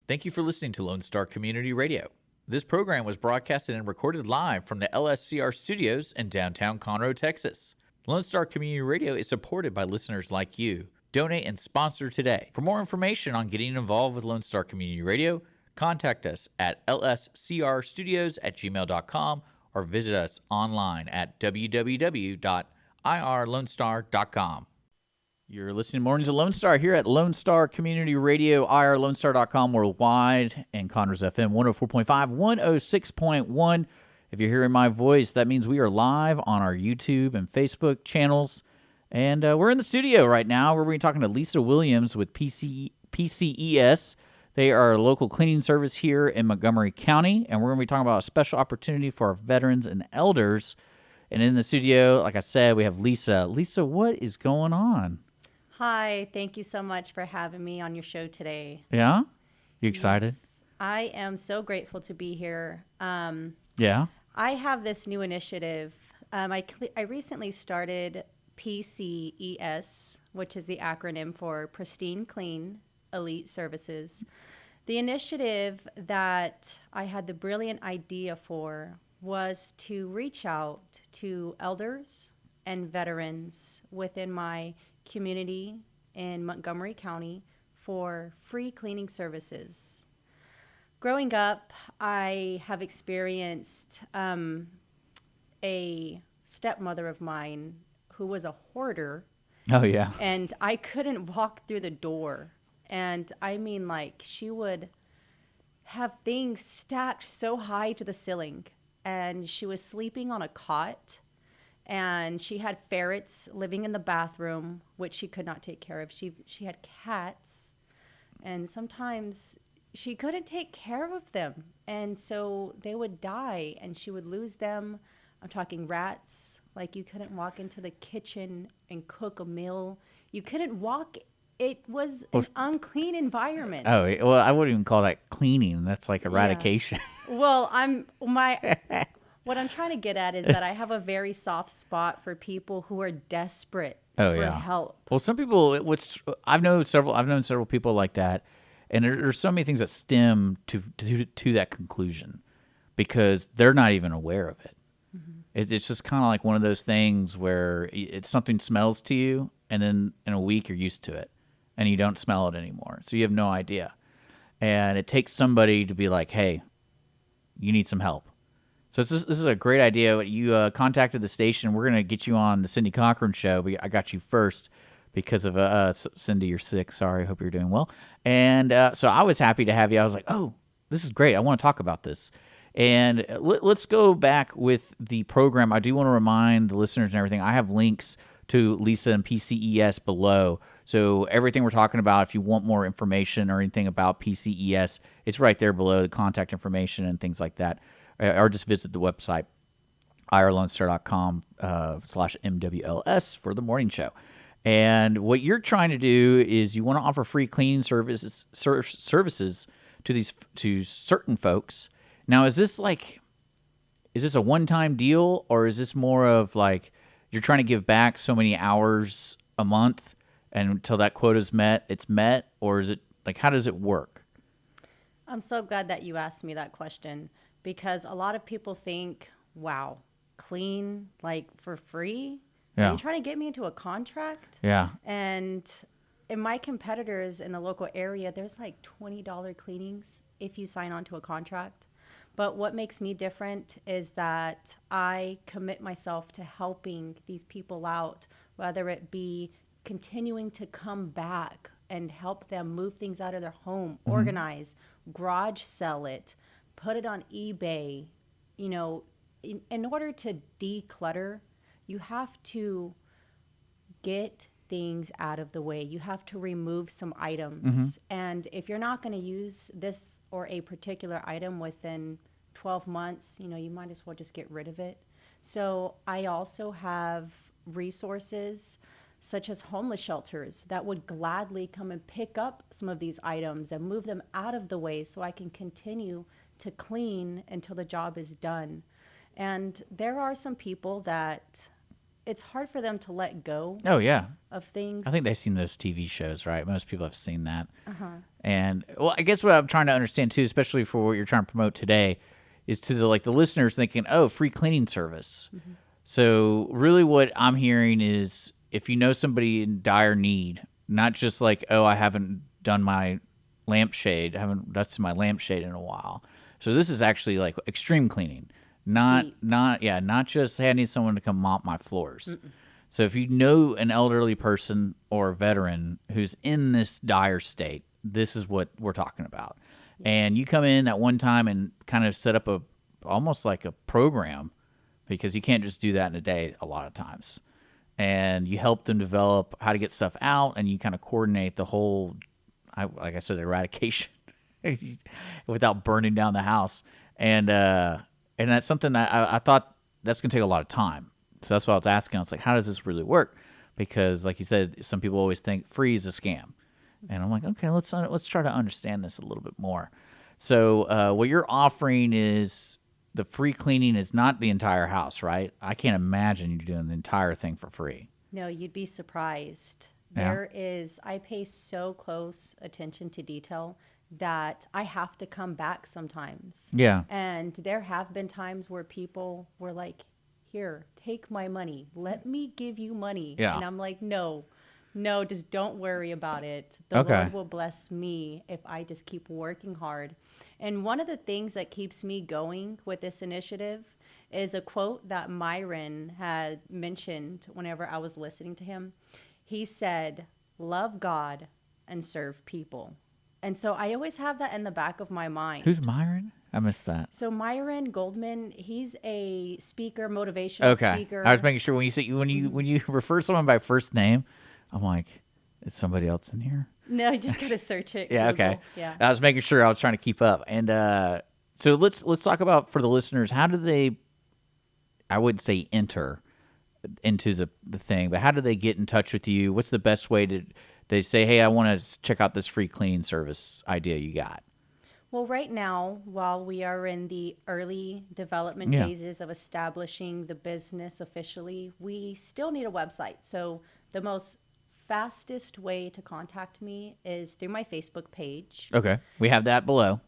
Thank you for listening to Lone Star Community Radio. This program was broadcasted and recorded live from the LSCR studios in downtown Conroe, Texas. Lone Star Community Radio is supported by listeners like you. Donate and sponsor today. For more information on getting involved with Lone Star Community Radio, contact us at lscrstudios@gmail.com or visit us online at www.irlonestar.com. You're listening to Mornings of Lone Star here at Lone Star Community Radio, irlonestar.com worldwide, and Conroe's FM 104.5, 106.1. If you're hearing my voice, that means we are live on our YouTube and Facebook channels. And we're in the studio right now. We're going to be talking to Lisa Williams with PCES. They are a local cleaning service here in Montgomery County, and we're going to be talking about a special opportunity for our veterans and elders. And in the studio, like I said, we have Lisa. Lisa, what is going on? Hi, thank you so much for having me on your show today. Yeah? You excited? Yes, I am so grateful to be here. Yeah? I have this new initiative. I recently started PCES, which is the acronym for Pristine, Clean, Elite Services. The initiative that I had the brilliant idea for was to reach out to elders and veterans within my community in Montgomery County for free cleaning services. Growing up, I have experienced a stepmother of mine who was a hoarder. Oh, yeah. And I couldn't walk through the door. And I mean, like, she would have things stacked so high to the ceiling. And she was sleeping on a cot. And she had ferrets living in the bathroom, which she could not take care of. She had cats, and sometimes she couldn't take care of them. And so they would die, and she would lose them. I'm talking rats. Like, you couldn't walk into the kitchen and cook a meal. You couldn't walk. It was an unclean environment. Oh, well, I wouldn't even call that cleaning. That's like eradication. Yeah. Well, what I'm trying to get at is that I have a very soft spot for people who are desperate for help. Well, some people, I've known several people like that, and there's so many things that stem to that conclusion because they're not even aware of it. Mm-hmm. It's just kind of like one of those things where something smells to you, and then in a week you're used to it, and you don't smell it anymore, so you have no idea. And it takes somebody to be like, "Hey, you need some help." So this is a great idea. You contacted the station. We're going to get you on the Cindy Cochran show. But I got you first because of Cindy, you're sick. Sorry. Hope you're doing well. And so I was happy to have you. I was like, oh, this is great. I want to talk about this. And let's go back with the program. I do want to remind the listeners and everything, I have links to Lisa and PCES below. So everything we're talking about, if you want more information or anything about PCES, it's right there below, the contact information and things like that. Or just visit the website, irlonestar.com/MWLS for the morning show. And what you're trying to do is you want to offer free cleaning services to certain folks. Now, is this a one-time deal, or is this more of like you're trying to give back so many hours a month, and until that quota is met, it's met, or is it like how does it work? I'm so glad that you asked me that question. Because a lot of people think, wow, clean, like for free? Yeah. Are you trying to get me into a contract? Yeah. And in my competitors in the local area, there's like $20 cleanings if you sign on to a contract. But what makes me different is that I commit myself to helping these people out, whether it be continuing to come back and help them move things out of their home, organize, garage sell it, put it on eBay. You know, in order to declutter, you have to get things out of the way. You have to remove some items. And if you're not going to use this or a particular item within 12 months, you know, you might as well just get rid of it. So I also have resources such as homeless shelters that would gladly come and pick up some of these items and move them out of the way so I can continue to clean until the job is done. And there are some people that it's hard for them to let go Oh, yeah. of things. I think they've seen those TV shows, right? Most people have seen that. Uh-huh. And, well, I guess what I'm trying to understand, too, especially for what you're trying to promote today, is to the listeners thinking, oh, free cleaning service. Mm-hmm. So really what I'm hearing is if you know somebody in dire need, not just like, oh, I haven't done my lampshade, I haven't dusted my lampshade in a while. So this is actually like extreme cleaning. Not just, hey, I need someone to come mop my floors. Mm-mm. So if you know an elderly person or a veteran who's in this dire state, this is what we're talking about. Yes. And you come in at one time and kind of set up almost like a program, because you can't just do that in a day a lot of times. And you help them develop how to get stuff out, and you kind of coordinate the whole, like I said, eradication without burning down the house. And that's something that I thought that's going to take a lot of time. So that's what I was asking. I was like, how does this really work? Because like you said, some people always think free is a scam. And I'm like, okay, let's try to understand this a little bit more. So what you're offering is the free cleaning is not the entire house, right? I can't imagine you doing the entire thing for free. No, you'd be surprised. Yeah. I pay so close attention to detail that I have to come back sometimes. Yeah. And there have been times where people were like, here, take my money. Let me give you money. Yeah. And I'm like, no, just don't worry about it. The Okay. Lord will bless me if I just keep working hard. And one of the things that keeps me going with this initiative is a quote that Myron had mentioned whenever I was listening to him. He said, love God and serve people. And so I always have that in the back of my mind. Who's Myron? I missed that. So Myron Goldman, he's a speaker, motivational speaker. I was making sure when you refer to someone by first name, I'm like, is somebody else in here? No, you just gotta search it. Yeah, Google. okay. Yeah. I was making sure I was trying to keep up. And so let's talk about, for the listeners, how do they, I wouldn't say enter into the thing, but how do they get in touch with you? What's the best way to, they say, hey, I want to check out this free cleaning service idea you got? Well, right now, while we are in the early development phases of establishing the business officially, we still need a website. So the most fastest way to contact me is through my Facebook page. Okay. We have that below.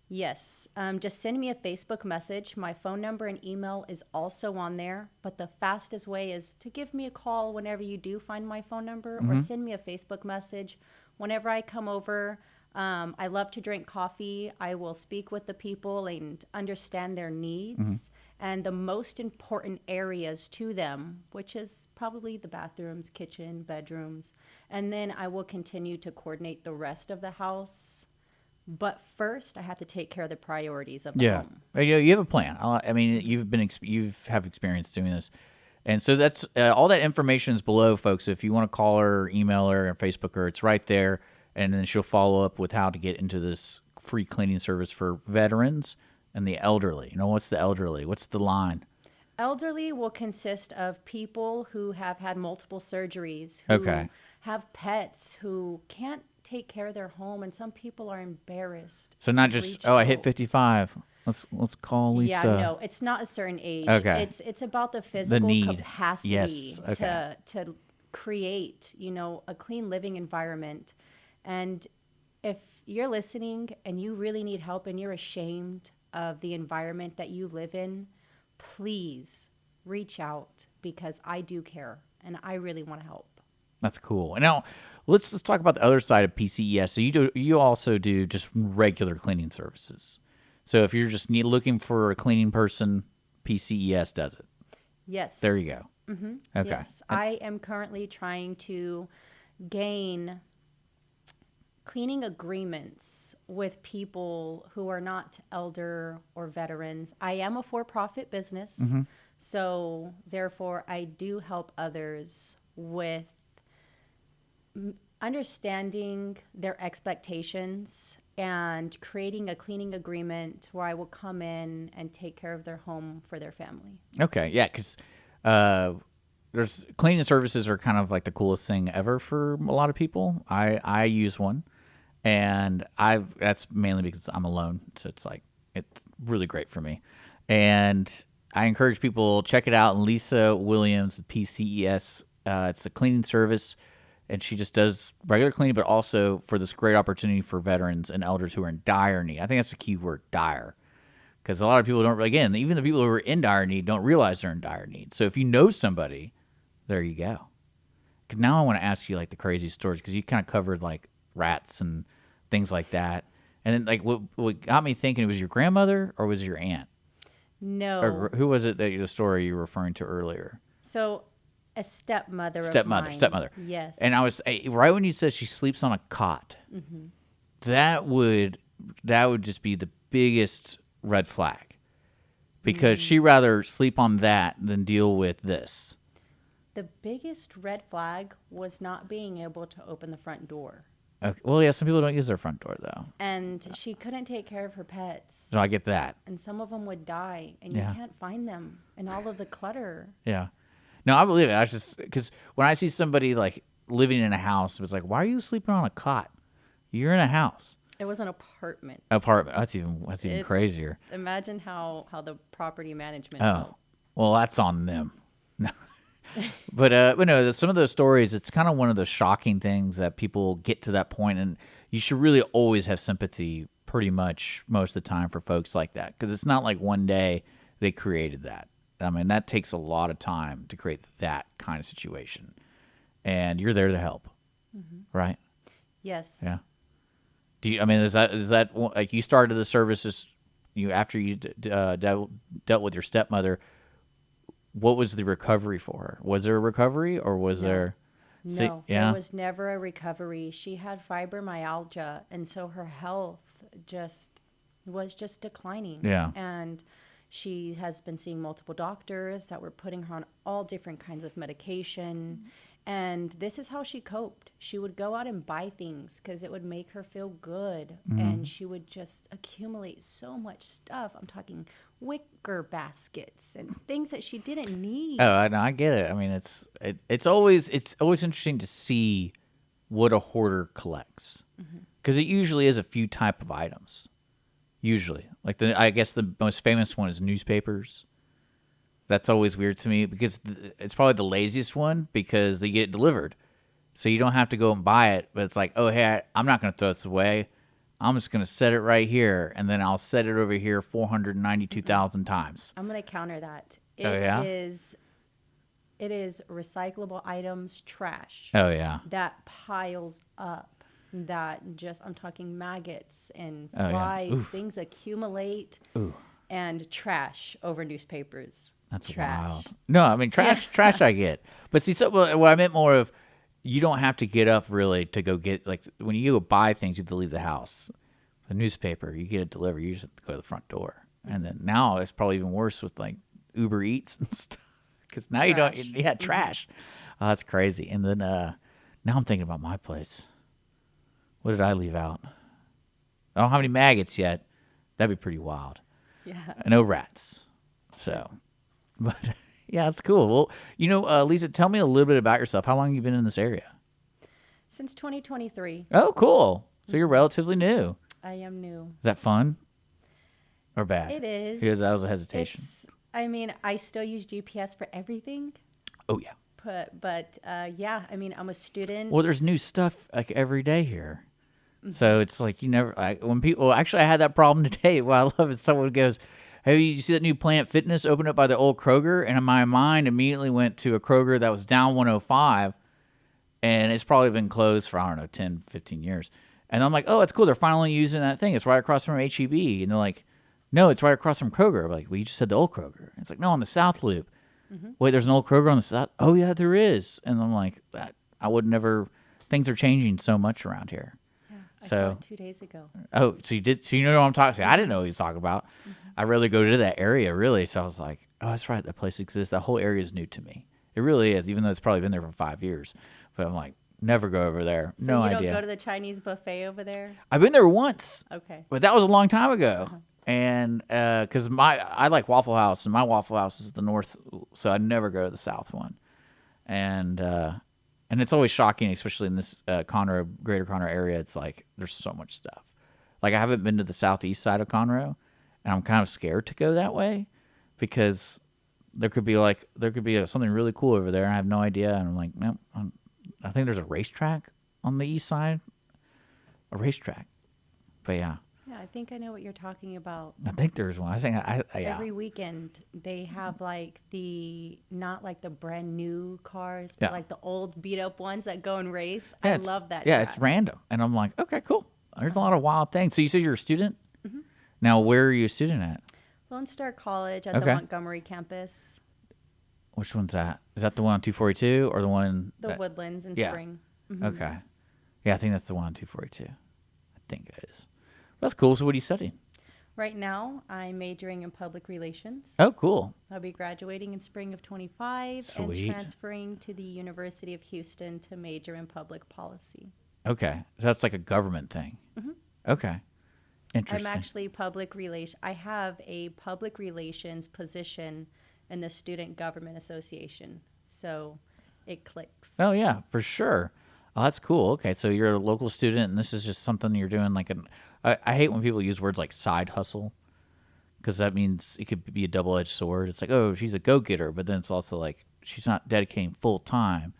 Yes. Just send me a Facebook message. My phone number and email is also on there. But the fastest way is to give me a call whenever you do find my phone number, or send me a Facebook message. Whenever I come over, I love to drink coffee. I will speak with the people and understand their needs and the most important areas to them, which is probably the bathrooms, kitchen, bedrooms. And then I will continue to coordinate the rest of the house. But first, I have to take care of the priorities of the home. Yeah, you have a plan. I mean, you have experience doing this, and so that's all that information is below, folks. If you want to call her, email her, or Facebook her, it's right there, and then she'll follow up with how to get into this free cleaning service for veterans and the elderly. You know, what's the elderly? What's the line? Elderly will consist of people who have had multiple surgeries, who have pets, who can't take care of their home, and some people are embarrassed. So not just, I hit 55. Let's call Lisa. Yeah, no, it's not a certain age. Okay. It's about the physical capacity Yes. Okay. to create, a clean living environment. And if you're listening and you really need help and you're ashamed of the environment that you live in, please reach out, because I do care and I really want to help. That's cool. Now, let's talk about the other side of PCES. So you also do just regular cleaning services. So if you're just looking for a cleaning person, PCES does it. Yes. There you go. Mm-hmm. Okay. Yes. I am currently trying to gain cleaning agreements with people who are not elder or veterans. I am a for-profit business, so therefore I do help others with understanding their expectations and creating a cleaning agreement where I will come in and take care of their home for their family. Okay, yeah, because there's cleaning services are kind of like the coolest thing ever for a lot of people. I use one, and that's mainly because I'm alone, so it's really great for me. And I encourage people, check it out. Lisa Williams, PCES. It's a cleaning service, and she just does regular cleaning, but also for this great opportunity for veterans and elders who are in dire need. I think that's the key word, dire. Because a lot of people don't, again, even the people who are in dire need don't realize they're in dire need. So if you know somebody, there you go. 'Cause now I want to ask you like the crazy stories, because you kind of covered like rats and things like that. And then like what got me thinking, was your grandmother or was it your aunt? No. Or who was it that the story you were referring to earlier? So a stepmother of mine. Stepmother. Yes. And I was right when you said she sleeps on a cot. Mm-hmm. That would just be the biggest red flag, because she'd rather sleep on that than deal with this. The biggest red flag was not being able to open the front door. Okay. Well, yeah, some people don't use their front door though. And she couldn't take care of her pets. So I get that. And some of them would die, and you can't find them in all of the clutter. Yeah. No, I believe it. I just, because when I see somebody like living in a house, it's like, why are you sleeping on a cot? You're in a house. It was an apartment. That's even crazier. Imagine how the property management. Oh, well, that's on them. No. But no, some of those stories, it's kind of one of those shocking things that people get to that point, and you should really always have sympathy pretty much most of the time for folks like that, because it's not like one day they created that. I mean, that takes a lot of time to create that kind of situation, and you're there to help, right? Yes. Yeah. Do you? I mean, is that like you started the services after you dealt with your stepmother? What was the recovery for her? Was there a recovery, or was there? No, there was never a recovery. She had fibromyalgia, and so her health was just declining. Yeah. And she has been seeing multiple doctors that were putting her on all different kinds of medication. And this is how she coped. She would go out and buy things because it would make her feel good. And she would just accumulate so much stuff. I'm talking wicker baskets and things that she didn't need. Oh, I get it. I mean, it's always interesting to see what a hoarder collects, because it usually is a few type of items. Usually, like I guess the most famous one is newspapers. That's always weird to me, because it's probably the laziest one, because they get it delivered. So you don't have to go and buy it, but it's like, oh, hey, I'm not going to throw this away. I'm just going to set it right here, and then I'll set it over here 492,000 times. I'm going to counter that. It is recyclable items, trash. Oh, yeah. That piles up. I'm talking maggots and Oh, yeah. flies. Oof. Things accumulate. Ooh. And trash over newspapers. That's trash. wild. No, I mean, trash I get. But see, what I meant more of, you don't have to get up really to go get, like, when you go buy things, you have to leave the house. A newspaper, you get it delivered, you just have to go to the front door. And then now it's probably even worse with like Uber Eats and stuff, because now trash. Oh, that's crazy. And then now I'm thinking about my place. What did I leave out? I don't have any maggots yet. That'd be pretty wild. Yeah. No rats. So, but yeah, it's cool. Well, Lisa, tell me a little bit about yourself. How long have you been in this area? Since 2023. Oh, cool. So you're relatively new. I am new. Is that fun or bad? It is. Because that was a hesitation. I still use GPS for everything. Oh, yeah. But yeah, I'm a student. Well, there's new stuff like every day here. So it's like when people, actually I had that problem today. What I love is someone goes, hey, you see that new Planet Fitness opened up by the old Kroger? And my mind immediately went to a Kroger that was down 105, and it's probably been closed for, 10, 15 years. And I'm like, oh, it's cool. They're finally using that thing. It's right across from HEB. And they're like, no, it's right across from Kroger. I'm like, well, you just said the old Kroger. It's like, no, on the South Loop. Wait, there's an old Kroger on the South? Oh, yeah, there is. And I'm like, I would never, things are changing so much around here. I saw it 2 days ago. Oh, so you did? So you know what I'm talking? See, I didn't know what he was talking about. I rarely go to that area, really. So I was like, oh, that's right. That place exists. That whole area is new to me. It really is, even though it's probably been there for 5 years. But I'm like, never go over there. So no you idea. don't go to the Chinese buffet over there? I've been there once. Okay. But that was a long time ago. And because I like Waffle House, and my Waffle House is the north, so I never go to the south one. And it's always shocking, especially in this greater Conroe area. It's like there's so much stuff. Like I haven't been to the southeast side of Conroe, and I'm kind of scared to go that way because there could be something really cool over there. I have no idea, and I'm like, nope. I think there's a racetrack on the east side, a racetrack. But yeah, I think I know what you're talking about. I think there's one. I think yeah. Every weekend they have like not like the brand new cars, but like the old beat up ones that go and race. I love that. Yeah, track. it's random, and I'm like, okay, cool. There's a lot of wild things. So you said you're a student. Now, where are you a student at? Lone Star College at the Montgomery campus. Which one's that? Is that the one on 242 or the one? The Woodlands in Spring. Mm-hmm. Okay. Yeah, I think that's the one on 242. I think it is. That's cool. So what are you studying? Right now, I'm majoring in public relations. Oh, cool. I'll be graduating in spring of 25 and transferring to the University of Houston to major in public policy. Okay. So that's like a government thing. Okay. Interesting. I'm actually I have a public relations position in the Student Government Association. So it clicks. Oh, yeah, for sure. Oh, that's cool. Okay, so you're a local student, and this is just something you're doing like I hate when people use words like side hustle, because that means it could be a double-edged sword. It's like, oh, she's a go-getter, but then it's also like she's not dedicating full time.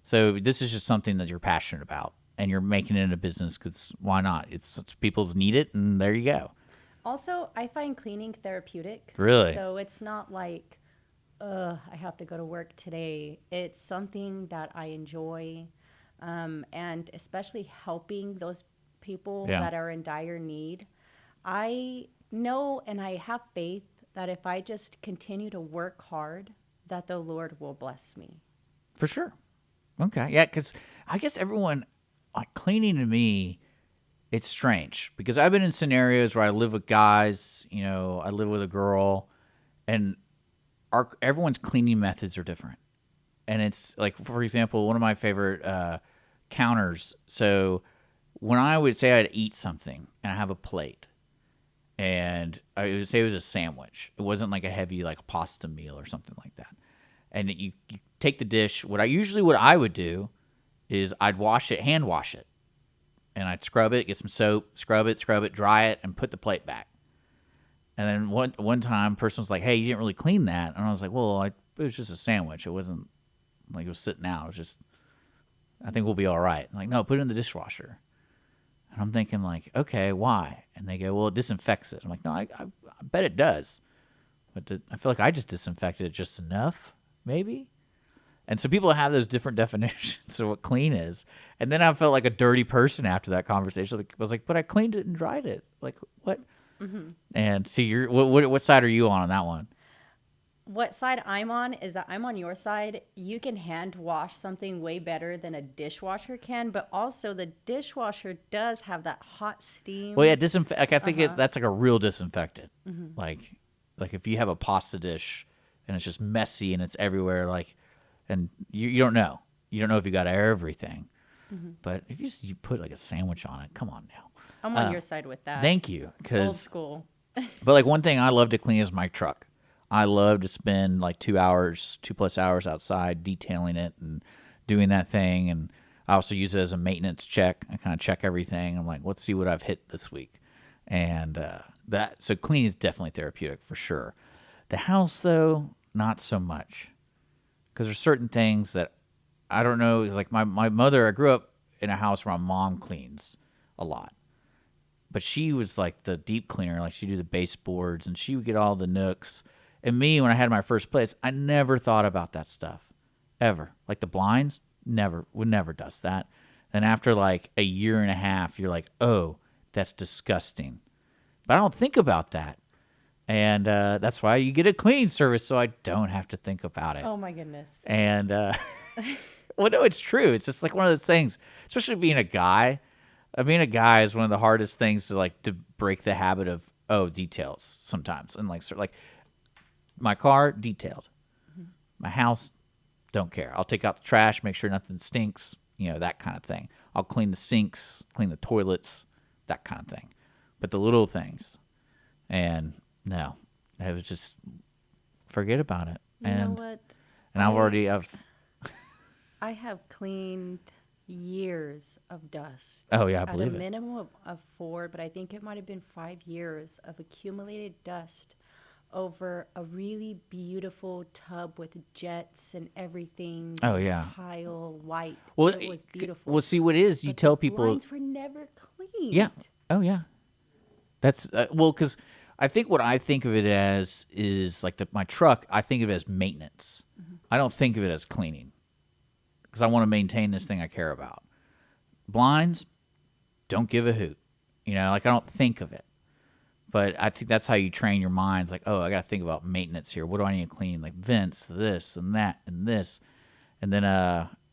So this is just something that you're passionate about, and you're making it into business because why not? It's people need it, and there you go. Also, I find cleaning therapeutic. Really? So it's not like, I have to go to work today. It's something that I enjoy, and especially helping those people that are in dire need. I know and I have faith that if I just continue to work hard, that the Lord will bless me. For sure. Okay. Yeah, because I guess everyone, like cleaning to me, it's strange because I've been in scenarios where I live with guys, I live with a girl, and everyone's cleaning methods are different. And it's like, for example, one of my favorite counters. So when I would say I'd eat something and I have a plate, and I would say it was a sandwich. It wasn't like a heavy like pasta meal or something like that. And you take the dish. What I would do is I'd hand wash it, and I'd scrub it, get some soap, scrub it, dry it, and put the plate back. And then one time, person was like, "Hey, you didn't really clean that," and I was like, "Well, it was just a sandwich. It wasn't like it was sitting out. It was just, I think we'll be all right." I'm like, "No, put it in the dishwasher." And I'm thinking like, okay, why? And they go, well, it disinfects it. I'm like, no, I bet it does. But I feel like I just disinfected it just enough, maybe. And so people have those different definitions of what clean is. And then I felt like a dirty person after that conversation. I was like, but I cleaned it and dried it. Like, what? Mm-hmm. And so what side are you on that one? What side I'm on is that I'm on your side. You can hand wash something way better than a dishwasher can, but also the dishwasher does have that hot steam. Well, yeah, like I think that's like a real disinfectant. Mm-hmm. Like if you have a pasta dish and it's just messy and it's everywhere, like, and you don't know if you got everything. Mm-hmm. But if you put like a sandwich on it, come on now. I'm on your side with that. Thank you. Old school. But like one thing I love to clean is my truck. I love to spend like 2+ hours outside detailing it and doing that thing. And I also use it as a maintenance check. I kind of check everything. I'm like, let's see what I've hit this week. And so cleaning is definitely therapeutic for sure. The house, though, not so much. Because there's certain things that I don't know. It's like my mother, I grew up in a house where my mom cleans a lot. But she was like the deep cleaner. Like she'd do the baseboards and she would get all the nooks. And me, when I had my first place, I never thought about that stuff, ever. Like the blinds, would never dust that. And after like a year and a half, you're like, oh, that's disgusting. But I don't think about that. And that's why you get a cleaning service, so I don't have to think about it. Oh, my goodness. And, well, no, it's true. It's just like one of those things, especially being a guy. Being a guy is one of the hardest things to break the habit of, details sometimes. And like my car, detailed. Mm-hmm. My house, don't care. I'll take out the trash, make sure nothing stinks, that kind of thing. I'll clean the sinks, clean the toilets, that kind of thing. But the little things, and no, I was just forget about it. You know what? And I have cleaned years of dust. Oh yeah, I believe it. At a minimum of 4, but I think it might have been 5 years of accumulated dust over a really beautiful tub with jets and everything. Oh, yeah. Tile, white. Well, it was beautiful. Well, see, what it is, you But tell the people. blinds were never cleaned. Yeah. Oh, yeah. That's well, because I think what I think of it as is like my truck. I think of it as maintenance. I don't think of it as cleaning because I want to maintain this thing I care about. Blinds, don't give a hoot. Like I don't think of it. But I think that's how you train your mind. Like, oh, I got to think about maintenance here. What do I need to clean? Like vents, this and that and this. And then,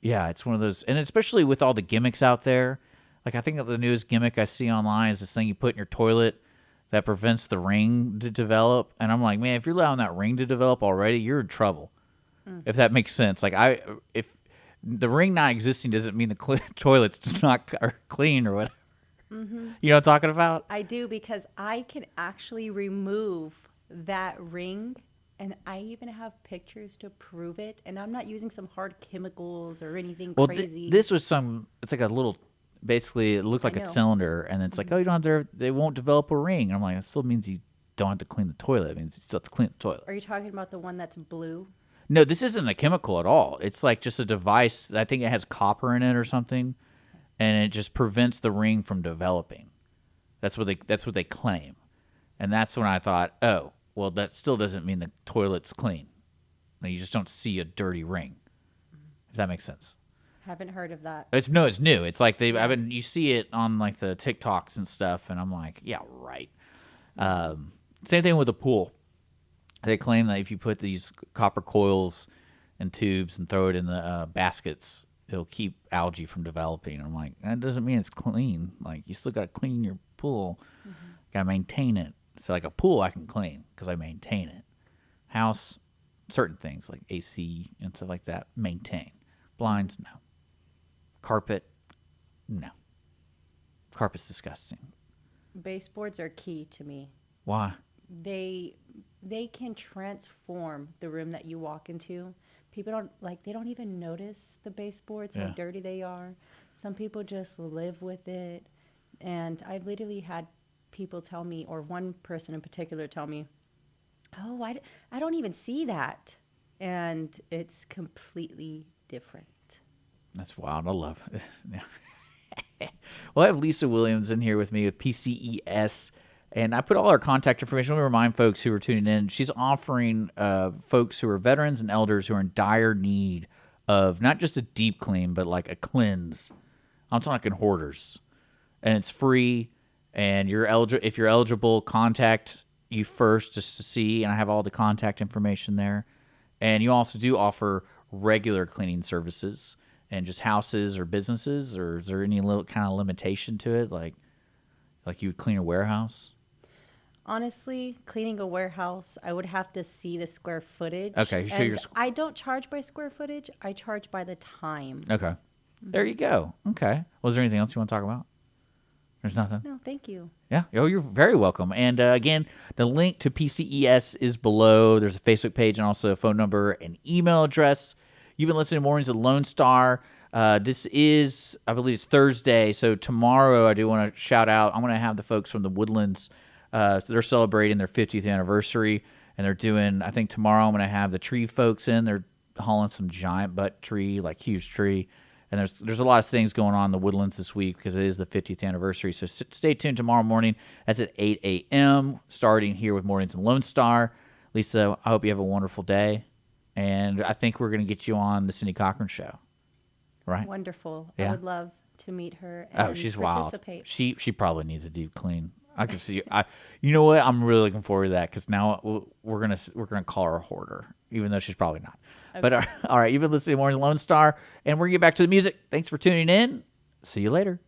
yeah, it's one of those. And especially with all the gimmicks out there. Like I think the newest gimmick I see online is this thing you put in your toilet that prevents the ring to develop. And I'm like, man, if you're allowing that ring to develop already, you're in trouble. If that makes sense. Like if the ring not existing doesn't mean the toilets not are clean or whatever. Mm-hmm. You know what I'm talking about? I do, because I can actually remove that ring, and I even have pictures to prove it. And I'm not using some hard chemicals or anything crazy. This was it's like a little, basically it looked like a cylinder, and it's like, oh, you don't have to, they won't develop a ring. And I'm like, that still means you don't have to clean the toilet. It means you still have to clean the toilet. Are you talking about the one that's blue? No, this isn't a chemical at all. It's like just a device. I think it has copper in it or something, and it just prevents the ring from developing. That's what they claim. And that's when I thought, oh, well, that still doesn't mean the toilet's clean. Like, you just don't see a dirty ring. If that makes sense. Haven't heard of that. It's new. It's like you see it on like the TikToks and stuff, and I'm like, yeah, right. Same thing with the pool. They claim that if you put these copper coils and tubes and throw it in the baskets, it'll keep algae from developing. I'm like, that doesn't mean it's clean. Like, you still got to clean your pool. Got to maintain it. So like a pool I can clean because I maintain it. House, certain things like AC and stuff like that, maintain. Blinds, no. Carpet, no. Carpet's disgusting. Baseboards are key to me. Why? They can transform the room that you walk into. People they don't even notice the baseboards, how dirty they are. Some people just live with it. And I've literally had people tell me, or one person in particular tell me, oh, I don't even see that. And it's completely different. That's wild. I love it. Well, I have Lisa Williams in here with me with PCES. And I put all our contact information. Let me remind folks who are tuning in. She's offering folks who are veterans and elders who are in dire need of not just a deep clean, but like a cleanse. I'm talking hoarders. And it's free. And if you're eligible, contact you first just to see. And I have all the contact information there. And you also do offer regular cleaning services and just houses or businesses. Or is there any little kind of limitation to it? Like you would clean a warehouse? Honestly, cleaning a warehouse, I would have to see the square footage. Okay, and I don't charge by square footage. I charge by the time. Okay. There you go. Okay. Well, is there anything else you want to talk about? There's nothing? No, thank you. Yeah. Oh, you're very welcome. And again, the link to PCES is below. There's a Facebook page and also a phone number and email address. You've been listening to Mornings of Lone Star. This is, I believe it's Thursday. So tomorrow I do want to shout out. I'm going to have the folks from the Woodlands. They're celebrating their 50th anniversary, and they're doing, I think tomorrow I'm going to have the tree folks in. They're hauling some giant butt tree, like huge tree. And there's a lot of things going on in the Woodlands this week because it is the 50th anniversary. So stay tuned tomorrow morning. That's at 8 a.m., starting here with Mornings in Lone Star. Lisa, I hope you have a wonderful day. And I think we're going to get you on the Cindy Cochran Show. Right? Wonderful. Yeah. I would love to meet her and she's participate. Wild. She probably needs a deep clean. I can see. You know what? I'm really looking forward to that because now we're gonna call her a hoarder, even though she's probably not. Okay. But all right, you've been listening to Mornings Lone Star, and we're gonna get back to the music. Thanks for tuning in. See you later.